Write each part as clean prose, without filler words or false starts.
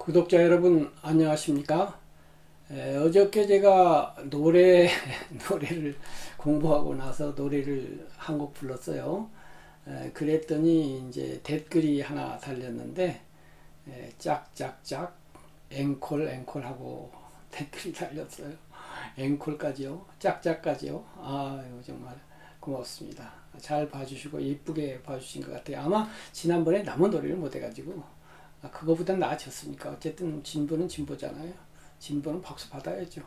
구독자 여러분 안녕하십니까? 어저께 제가 노래를 공부하고 나서 노래를 한 곡 불렀어요. 그랬더니 이제 댓글이 하나 달렸는데 짝짝짝 앵콜 하고 댓글이 달렸어요. 앵콜까지요? 짝짝까지요? 아유 정말 고맙습니다. 잘 봐주시고 예쁘게 봐주신 것 같아요. 아마 지난번에 남은 노래를 못해가지고 그거보단 나아졌으니까 어쨌든 진보는 진보잖아요. 진보는 박수 받아야죠.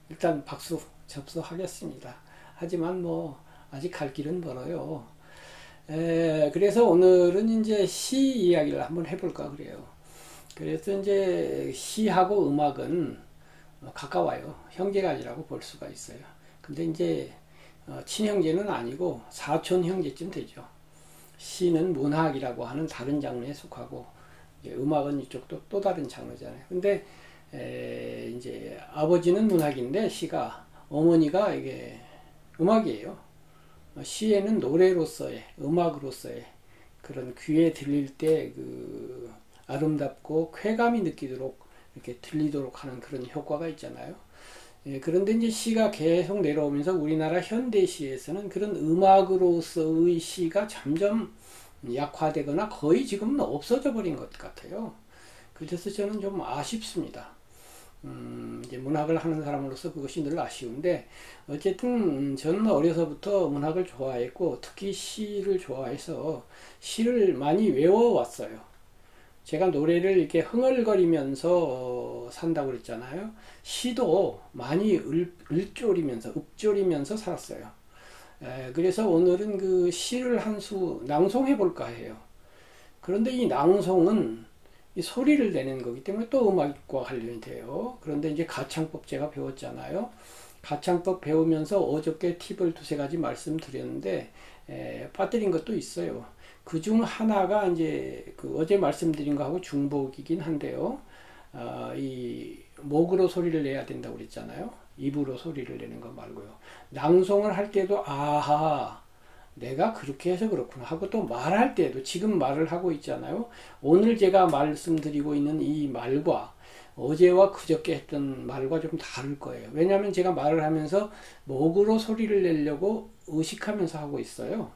일단 박수 접수하겠습니다. 하지만 뭐 아직 갈 길은 멀어요. 그래서 오늘은 이제 시 이야기를 한번 해볼까 그래요. 그래서 이제 시하고 음악은 가까워요. 형제간이라고 볼 수가 있어요. 근데 이제 친형제는 아니고 사촌 형제쯤 되죠. 시는 문학이라고 하는 다른 장르에 속하고 음악은 이쪽도 또 다른 장르잖아요. 근데 이제 아버지는 문학인데 시가, 어머니가 이게 음악이에요. 시에는 노래로서의, 음악으로서의 그런 귀에 들릴 때 그 아름답고 쾌감이 느끼도록 이렇게 들리도록 하는 그런 효과가 있잖아요. 그런데 이제 시가 계속 내려오면서 우리나라 현대시에서는 그런 음악으로서의 시가 점점 약화되거나 거의 지금은 없어져 버린 것 같아요. 그래서 저는 좀 아쉽습니다. 이제 문학을 하는 사람으로서 그것이 늘 아쉬운데, 어쨌든 저는 어려서부터 문학을 좋아했고 특히 시를 좋아해서 시를 많이 외워왔어요. 제가 노래를 이렇게 흥얼거리면서 산다고 그랬잖아요. 시도 많이 읊조리면서 살았어요. 그래서 오늘은 그 시를 한 수 낭송해 볼까 해요. 그런데 이 낭송은 이 소리를 내는 거기 때문에 또 음악과 관련이 돼요. 그런데 이제 가창법 제가 배웠잖아요. 가창법 배우면서 어저께 팁을 두세 가지 말씀드렸는데 빠뜨린 것도 있어요. 그 중 하나가 이제 그 어제 말씀드린 거하고 중복이긴 한데요. 이 목으로 소리를 내야 된다고 그랬잖아요. 입으로 소리를 내는 거 말고요. 낭송을 할 때도 아하 내가 그렇게 해서 그렇구나 하고, 또 말할 때도 지금 말을 하고 있잖아요. 오늘 제가 말씀드리고 있는 이 말과 어제와 그저께 했던 말과 좀 다를 거예요. 왜냐하면 제가 말을 하면서 목으로 소리를 내려고 의식하면서 하고 있어요.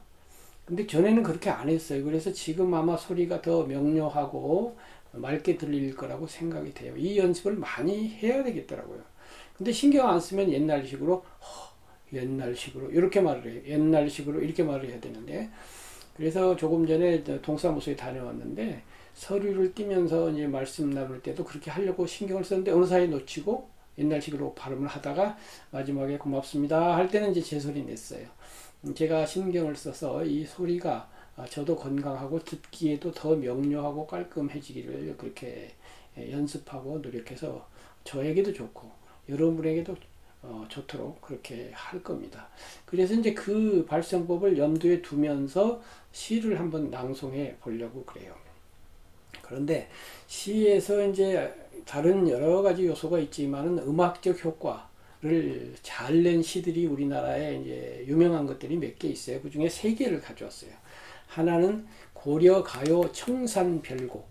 근데 전에는 그렇게 안 했어요. 그래서 지금 아마 소리가 더 명료하고 맑게 들릴 거라고 생각이 돼요. 이 연습을 많이 해야 되겠더라고요. 근데 신경 안 쓰면 옛날식으로 옛날식으로 이렇게 말을 해요. 옛날식으로 이렇게 말을 해야 되는데, 그래서 조금 전에 동사무소에 다녀왔는데 서류를 띄면서 이제 말씀 나눌 때도 그렇게 하려고 신경을 썼는데 어느 사이에 놓치고 옛날식으로 발음을 하다가 마지막에 고맙습니다 할 때는 이제 제 소리 냈어요. 제가 신경을 써서 이 소리가 저도 건강하고 듣기에도 더 명료하고 깔끔해지기를 그렇게 연습하고 노력해서 저에게도 좋고 여러분에게도 좋도록 그렇게 할 겁니다. 그래서 이제 그 발성법을 염두에 두면서 시를 한번 낭송해 보려고 그래요. 그런데 시에서 이제 다른 여러 가지 요소가 있지만은 음악적 효과를 잘 낸 시들이 우리나라에 이제 유명한 것들이 몇 개 있어요. 그 중에 세 개를 가져왔어요. 하나는 고려 가요 청산별곡,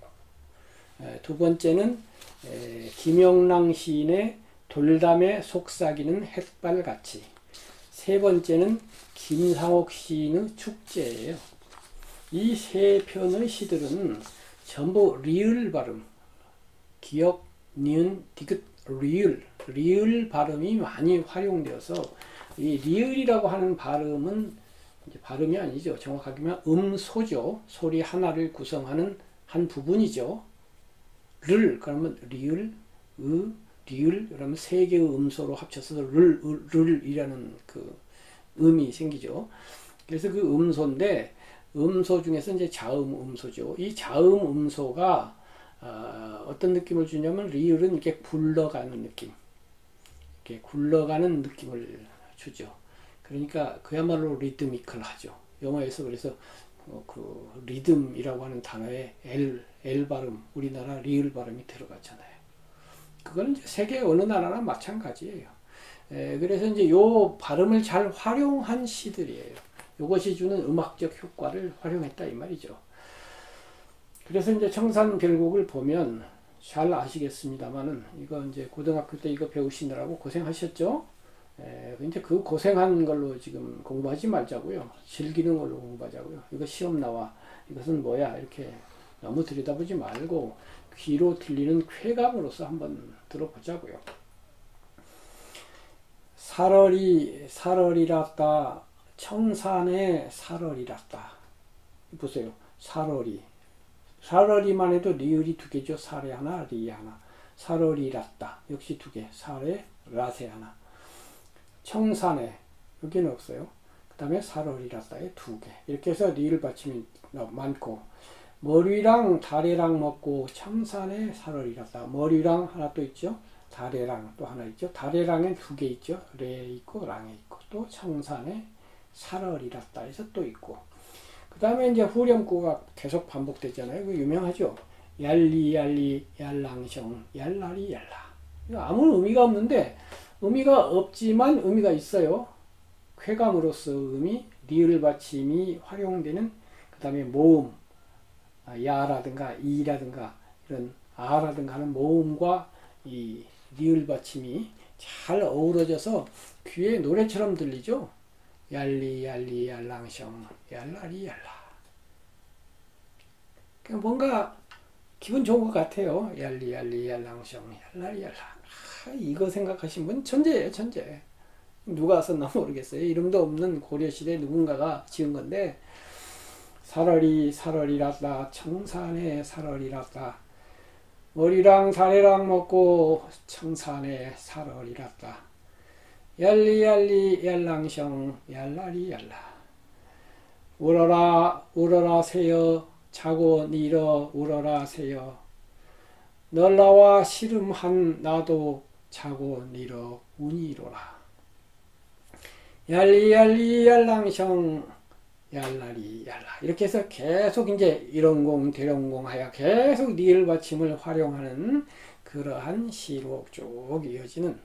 두 번째는 김영랑 시인의 돌담에 속삭이는 햇발같이, 세 번째는 김상옥 시인의 축제예요. 이 세 편의 시들은 전부 리을 발음, 기역, 니은, 디귿, 리을 발음이 많이 활용되어서, 이 리을이라고 하는 발음은 이제 발음이 아니죠. 정확하게 하면 음소죠. 소리 하나를 구성하는 한 부분이죠. 그러면 리을, 리을, 그러면 세 개의 음소로 합쳐서 르이라는 그 음이 생기죠. 그래서 그 음소인데, 음소 중에서 이제 자음 음소죠. 이 자음 음소가 어떤 느낌을 주냐면, 리을은 이렇게 굴러가는 느낌, 이렇게 굴러가는 느낌을 주죠. 그러니까 그야말로 리드미컬하죠. 영어에서 그래서 그 리듬이라고 하는 단어에 L 발음, 우리나라 리을 발음이 들어갔잖아요. 그건 이제 세계 어느 나라나 마찬가지예요. 그래서 이제 요 발음을 잘 활용한 시들이에요. 이것이 주는 음악적 효과를 활용했다 이 말이죠. 그래서 이제 청산별곡을 보면 잘 아시겠습니다만은 이거 이제 고등학교 때 이거 배우시느라고 고생하셨죠? 이제 그 고생한 걸로 지금 공부하지 말자고요. 즐기는 걸로 공부하자고요. 이거 시험 나와. 이것은 뭐야? 이렇게 너무 들여다보지 말고 귀로 들리는 쾌감으로서 한번 들어보자고요. 살얼이랐다. 청산에 살얼이랐다. 보세요. 살얼이만 해도 리을이 두 개죠. 살에 하나, 리 하나. 살얼이랐다. 역시 두 개. 살에, 라세 하나. 청산에 여기는 없어요. 그 다음에 살얼이랐다에 두 개. 이렇게 해서 리을 받침이 많고, 머리랑 다래랑 먹고 청산에 살얼이랐다. 머리랑 하나 또 있죠. 다래랑 또 하나 있죠. 다래랑엔 두 개 있죠. 레 있고 랑에 있고, 또 청산에 살얼이랐다 해서 또 있고, 그 다음에 이제 후렴구가 계속 반복되잖아요. 그 유명하죠. 얄리 얄랑셩 얄라리 얄라. 이거 아무 의미가 없는데, 의미가 없지만 의미가 있어요. 쾌감으로서 의미, 리을 받침이 활용되는, 그 다음에 모음, 야라든가 이라든가 이런 아라든가 하는 모음과 이 리을 받침이 잘 어우러져서 귀에 노래처럼 들리죠. 얄리 얄랑셩 얄라리 얄라. 뭔가 기분 좋은 것 같아요. 얄리 얄랑셩 얄라리 얄라. 이거 생각하신 분 천재예요, 천재. 누가 썼나 모르겠어요. 이름도 없는 고려시대 누군가가 지은 건데, 살얼이랐다. 청산에 살얼이랐다. 머리랑 다래랑 먹고 청산에 살얼이랐다. 얄리 얄랑셩 얄라리 얄라. 울어라 새여 자고 일어 울어라 새여. 널 나와 씨름한 나도 자고 일어 운이로라. 얄리 얄랑셩 얄라리 얄라. 이렇게 해서 계속 이제 일원공 대령공 하여 계속 리을 받침을 활용하는 그러한 시로 쭉 이어지는,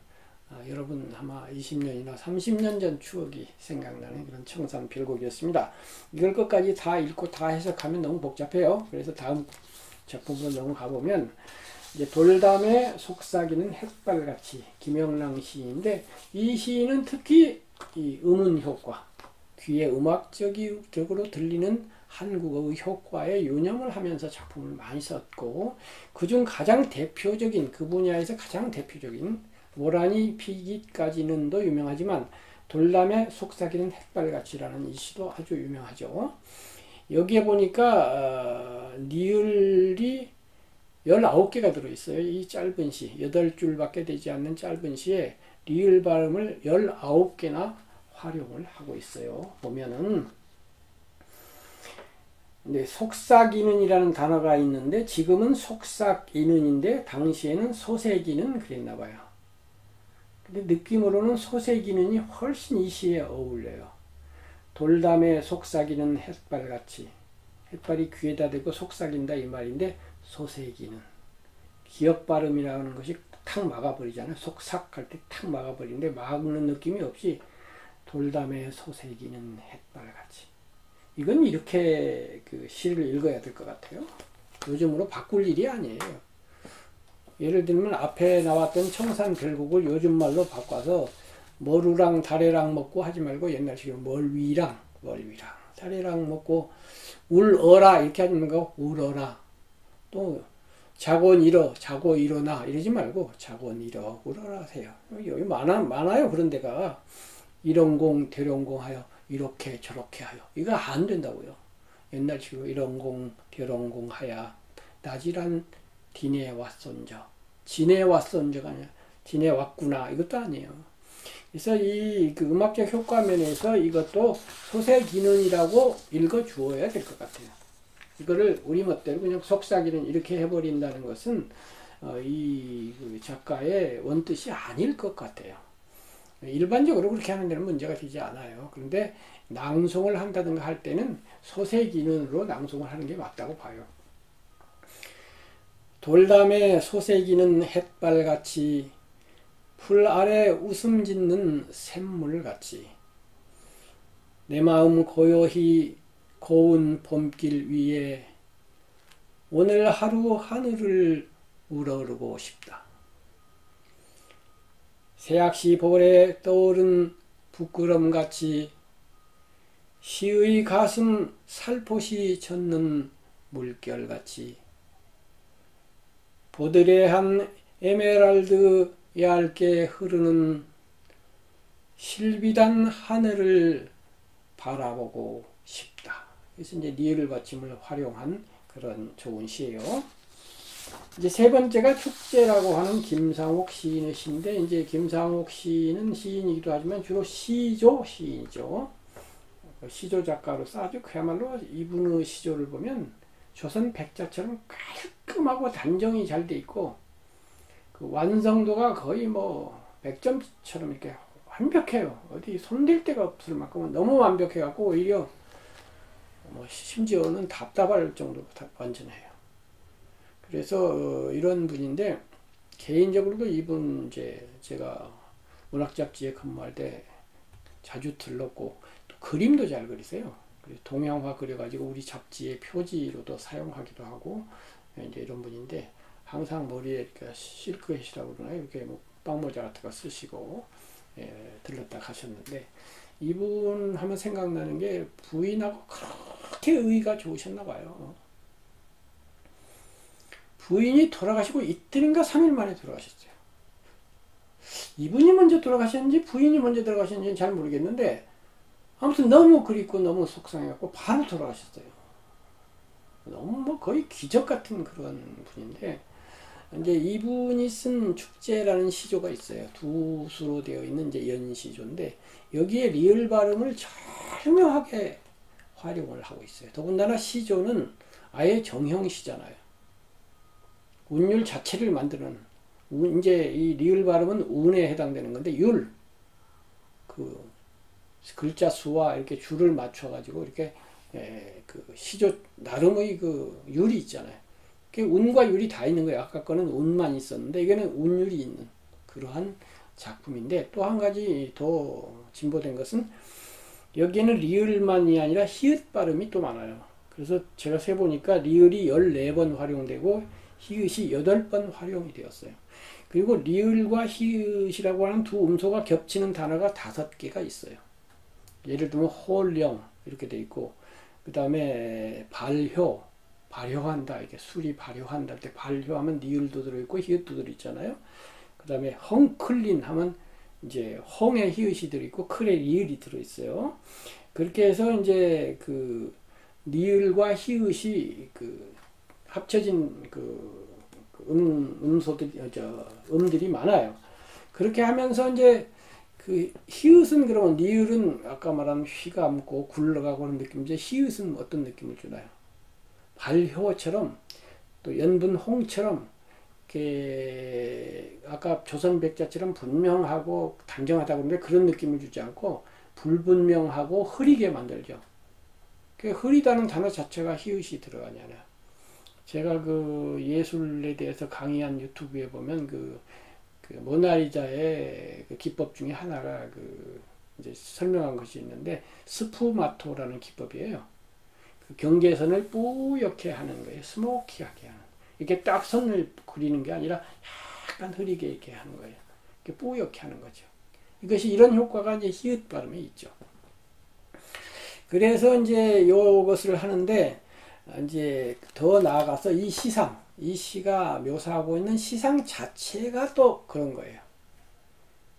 여러분 아마 20년이나 30년 전 추억이 생각나는 그런 청산 별곡이었습니다. 이걸 끝까지 다 읽고 다 해석하면 너무 복잡해요. 그래서 다음 작품으로 넘어가 보면, 이제 돌담에 속삭이는 햇발같이, 김영랑 시인인데, 이 시인은 특히 이 음운 효과, 귀에 음악적으로 들리는 한국어의 효과에 유념을 하면서 작품을 많이 썼고, 그중 가장 대표적인, 그 분야에서 가장 대표적인 모란이 피기까지는도 유명하지만 돌담에 속삭이는 햇발같이라는 이 시도 아주 유명하죠. 여기에 보니까 리을이 19개가 들어있어요. 이 짧은 시, 8줄밖에 되지 않는 짧은 시에 리을 발음을 19개나 활용을 하고 있어요. 보면은 속삭이는이라는 단어가 있는데, 지금은 속삭이는인데 당시에는 소새기는 그랬나봐요. 근데 느낌으로는 소새기는이 훨씬 이 시에 어울려요. 돌담에 속삭이는 햇발같이, 햇발이 귀에다 대고 속삭인다 이 말인데, 소새기는 기역 발음이라는 것이 탁 막아버리잖아요. 속삭할 때 탁 막아버리는데, 막는 느낌이 없이 돌담에 소새기는 햇발같이. 이건 이렇게 그 시를 읽어야 될 것 같아요. 요즘으로 바꿀 일이 아니에요. 예를 들면 앞에 나왔던 청산별곡을 요즘 말로 바꿔서 머루랑 다래랑 먹고 하지 말고 옛날식으로 멀위랑 다래랑 먹고 울어라 이렇게 하지 말고 울어라. 또 자고 일어나 이러지 말고 자고 일어 울어라 하세요. 여기 많아요. 그런 데가 일원공 대령공 하여 이렇게 저렇게 하여, 이거 안 된다고요. 옛날식으로 일원공 대령공 하여 나지란 디네 왔선저, 지네 왔선저가 아니라 디네 왔구나, 이것도 아니에요. 그래서 이 그 음악적 효과 면에서 이것도 소새기는이라고 읽어 주어야 될 것 같아요. 이거를 우리 멋대로 그냥 속삭이는 이렇게 해버린다는 것은 이 그 작가의 원뜻이 아닐 것 같아요. 일반적으로 그렇게 하는 데는 문제가 되지 않아요. 그런데 낭송을 한다든가 할 때는 소새기는으로 낭송을 하는 게 맞다고 봐요. 돌담에 소새기는 햇발같이, 풀 아래 웃음 짓는 샘물같이, 내 마음 고요히 고운 봄길 위에 오늘 하루 하늘을 우러르고 싶다. 새약시 볼에 떠오른 부끄럼같이 시의 가슴 살포시 젖는 물결같이 보드레한 에메랄드 얇게 흐르는 실비단 하늘을 바라보고 싶다. 그래서 이제 리을 받침을 활용한 그런 좋은 시예요. 이제 세 번째가 축제라고 하는 김상옥 시인의 시인데, 이제 김상옥 시인은 시인이기도 하지만 주로 시조 시인이죠. 시조 작가로서 아주 그야말로 이분의 시조를 보면 조선 백자처럼 깔끔하고 단정이 잘 돼 있고, 그 완성도가 거의 뭐 100점처럼 이렇게 완벽해요. 어디 손댈 데가 없을 만큼 너무 완벽해갖고 오히려 뭐 심지어는 답답할 정도로 완전해요. 그래서 이런 분인데, 개인적으로도 이분 이제 제가 문학 잡지에 근무할 때 자주 들렀고, 또 그림도 잘 그리세요. 그래서 동양화 그려가지고 우리 잡지의 표지로도 사용하기도 하고, 이제 이런 분인데, 항상 머리에 이렇게 실크햇이라고 그러나요? 이렇게 뭐 빵모자 같은 거 쓰시고 들렀다 가셨는데, 이분 하면 생각나는 게 부인하고 그렇게 의가 좋으셨나 봐요. 부인이 돌아가시고 이틀인가 3일 만에 돌아가셨어요. 이분이 먼저 돌아가셨는지 부인이 먼저 돌아가셨는지는 잘 모르겠는데, 아무튼 너무 그립고 너무 속상해갖고 바로 돌아가셨어요. 너무 뭐 거의 기적 같은 그런 분인데, 이제 이분이 쓴 축제라는 시조가 있어요. 두 수로 되어 있는 이제 연시조인데, 여기에 리을 발음을 절묘하게 활용을 하고 있어요. 더군다나 시조는 아예 정형시잖아요. 운율 자체를 만드는, 이제 이 리을 발음은 운에 해당되는 건데, 율, 그 글자 수와 이렇게 줄을 맞춰가지고 이렇게 그 시조 나름의 그 율이 있잖아요. 운과 율이 다 있는 거예요. 아까 거는 운만 있었는데 이거는 운율이 있는 그러한 작품인데, 또 한 가지 더 진보된 것은 여기에는 리을만이 아니라 히읗 발음이 또 많아요. 그래서 제가 세보니까 리을이 14번 활용되고 히읗이 8번 활용이 되었어요. 그리고 리을과 히읗이라고 하는 두 음소가 겹치는 단어가 5개가 있어요. 예를 들면 홀령 이렇게 돼 있고, 그 다음에 발효, 발효한다, 이게 술이 발효한다 할 때 발효하면 니을도 들어있고 히읗도 들어있잖아요. 그 다음에 헝클린 하면 이제 헝에 히읗이 들어있고 클에 리을이 들어있어요. 그렇게 해서 이제 그 니을과 히읗이 그 합쳐진 그 음들이 많아요. 그렇게 하면서 이제 그 히읗은, 그러면 니을은 아까 말한 휘감고 굴러가고 하는 느낌인데, 히읗은 어떤 느낌을 주나요? 발효처럼, 또 연분 홍처럼, 이렇게 아까 조선 백자처럼 분명하고 단정하다고 그러는데 그런 느낌을 주지 않고 불분명하고 흐리게 만들죠. 그 흐리다는 단어 자체가 히읗이 들어가잖아요. 제가 그 예술에 대해서 강의한 유튜브에 보면 그 모나리자의 그 기법 중에 하나가 그 이제 설명한 것이 있는데, 스푸마토라는 기법이에요. 그 경계선을 뿌옇게 하는 거예요. 스모키하게 하는. 이렇게 딱 선을 그리는 게 아니라 약간 흐리게 이렇게 하는 거예요. 이렇게 뿌옇게 하는 거죠. 이것이, 이런 효과가 이제 히읗 발음에 있죠. 그래서 이제 이것을 하는데, 이제 더 나아가서 이 시가 묘사하고 있는 시상 자체가 또 그런 거예요.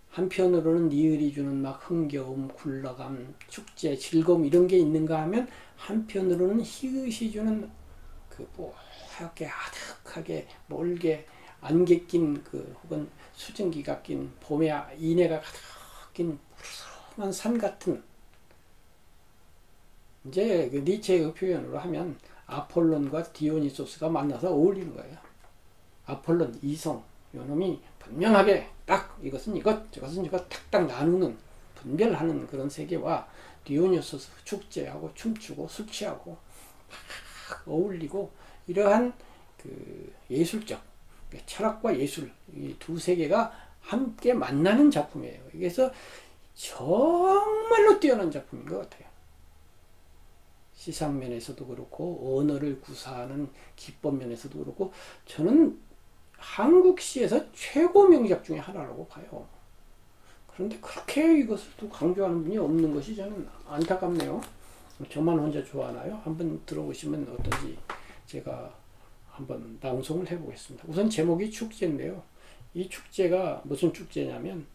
한편으로는 니을이 주는 막 흥겨움, 굴러감, 축제, 즐거움 이런 게 있는가 하면, 한편으로는 히읗이 주는 그 뽀얗게 아득하게 멀게 안개 낀 그 혹은 수증기가 낀 봄의 인해가 가득 낀 푸르스름한 산 같은, 이제 그 니체의 표현으로 하면 아폴론과 디오니소스가 만나서 어울리는 거예요. 아폴론, 이성, 요놈이 분명하게 딱 이것은 이것, 저것은 이것 탁딱 나누는, 분별하는 그런 세계와 디오니소스 축제하고 춤추고 술 취하고 막 어울리고, 이러한 그 예술적, 철학과 예술, 이 두 세계가 함께 만나는 작품이에요. 그래서 정말로 뛰어난 작품인 것 같아요. 시상면에서도 그렇고 언어를 구사하는 기법 면에서도 그렇고, 저는 한국 시에서 최고 명작 중에 하나라고 봐요. 그런데 그렇게 이것을 또 강조하는 분이 없는 것이 저는 안타깝네요. 저만 혼자 좋아하나요? 한번 들어보시면 어떤지 제가 한번 낭송을 해보겠습니다. 우선 제목이 축제인데요. 이 축제가 무슨 축제냐면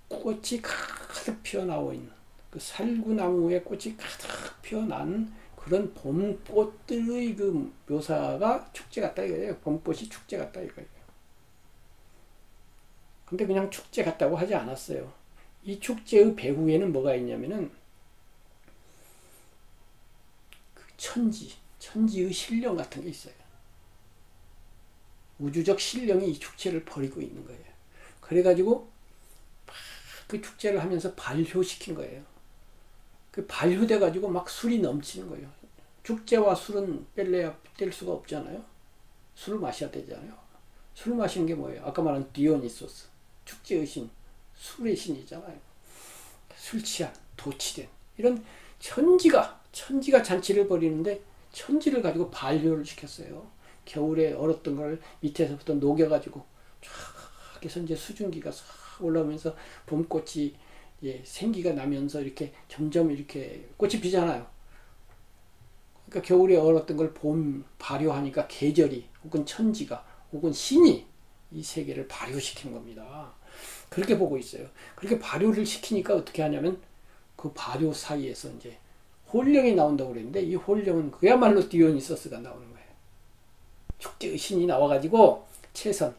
꽃이 가득 피어나고 있는 그 살구나무에 꽃이 가득 피어난 그런 봄꽃들의 그 묘사가 축제 같다 이거예요. 봄꽃이 축제 같다 이거예요. 근데 그냥 축제 같다고 하지 않았어요. 이 축제의 배후에는 뭐가 있냐면은 그 천지의 신령 같은 게 있어요. 우주적 신령이 이 축제를 벌이고 있는 거예요. 그래가지고 그 축제를 하면서 발효시킨 거예요. 그 발효돼가지고 막 술이 넘치는 거예요. 축제와 술은 뗄 수가 없잖아요. 술을 마셔야 되잖아요. 술 마시는 게 뭐예요? 아까 말한 디오니소스, 축제의 신, 술의 신이잖아요. 술 취한, 도취된 이런 천지가 잔치를 벌이는데 천지를 가지고 발효를 시켰어요. 겨울에 얼었던 걸 밑에서부터 녹여가지고 쫙 해서 이제 수증기가 싹 올라오면서 봄꽃이 생기가 나면서 이렇게 점점 이렇게 꽃이 피잖아요. 그러니까 겨울에 얼었던 걸 봄 발효하니까 계절이 혹은 천지가 혹은 신이 이 세계를 발효시키는 겁니다. 그렇게 보고 있어요. 그렇게 발효를 시키니까 어떻게 하냐면 그 발효 사이에서 이제 홀령이 나온다고 그랬는데 이 홀령은 그야말로 디오니소스가 나오는 거예요. 축제의 신이 나와가지고 채선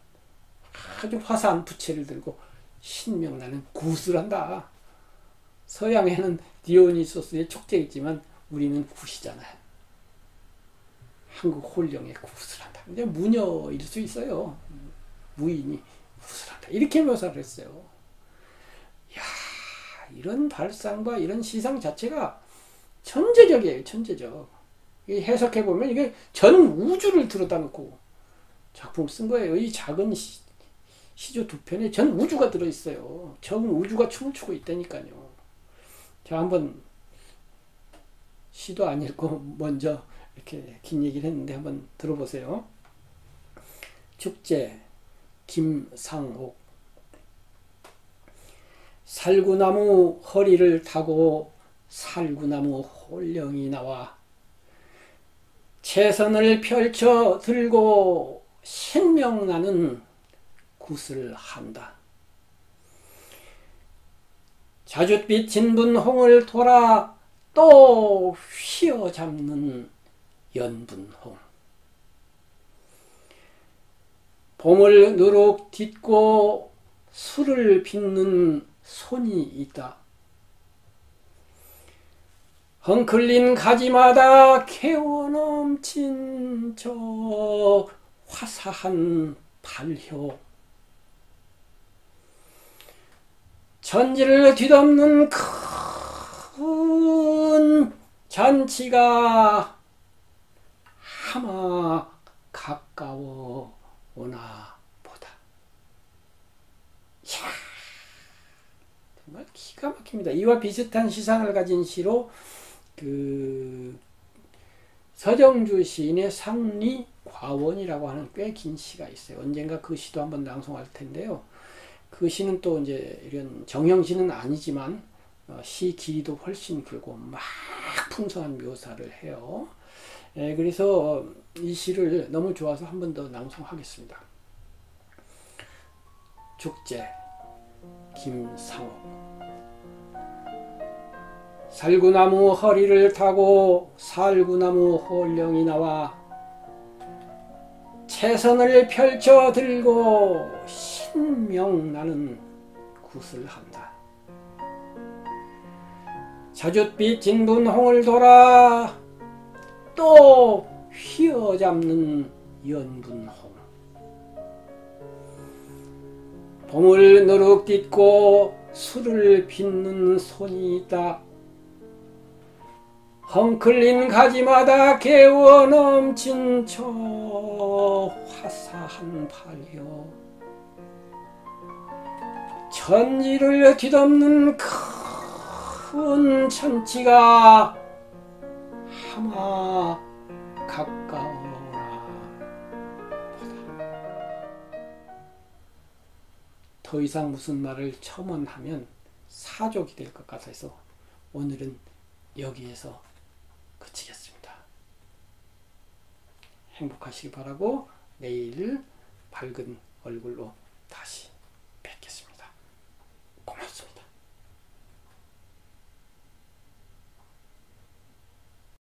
아주 화사한 부채를 들고 신명나는 굿을 한다. 서양에는 디오니소스의 축제이지만 우리는 굿이잖아요. 한국 홀령의 굿을 한다. 근데 무녀일 수 있어요. 무인이 굿을 한다. 이렇게 묘사를 했어요. 이야, 이런 발상과 이런 시상 자체가 천재적이에요. 천재적. 해석해보면 이게 전 우주를 들여다 놓고 작품 쓴 거예요. 이 작은 시조 두 편에 전 우주가 들어있어요. 전 우주가 춤을 추고 있다니까요. 자, 한번 시도 안 읽고 먼저 이렇게 긴 얘기를 했는데 한번 들어보세요. 축제 김상옥. 살구나무 허리를 타고 살구나무 홀령이 나와 채선을 펼쳐 들고 신명나는 굿을 한다. 자줏빛 진분 홍을 돌아 또 휘어잡는 연분홍. 봄을 누룩 딛고 술을 빚는 손이 있다. 헝클린 가지마다 개워넘친 저 화사한 발효. 천지를 뒤덮는 큰 잔치가 하마 가까워 오나 보다. 이야, 정말 기가 막힙니다. 이와 비슷한 시상을 가진 시로 그 서정주 시인의 상리과원이라고 하는 꽤 긴 시가 있어요. 언젠가 그 시도 한번 낭송할 텐데요. 그 시는 또 이제 이런 정형시는 아니지만 시 길이도 훨씬 길고 막 풍성한 묘사를 해요. 그래서 이 시를 너무 좋아서 한 번 더 낭송하겠습니다. 축제 김상옥. 살구나무 허리를 타고 살구나무 홀령이 나와 채선을 펼쳐 들고 신명나는 굿을 한다. 자줏빛 진분 홍을 돌아 또 휘어잡는 연분홍. 봄을 누룩 딛고 술을 빚는 손이 있다. 헝클린 가지마다 개워 넘친 저 화사한 발효. 천지를 뒤덮는 큰 천지가 하마 가까워라 보다. 더 이상 무슨 말을 첨언하면 사족이 될 것 같아서 오늘은 여기에서 그치겠습니다. 행복하시기 바라고 내일 밝은 얼굴로 다시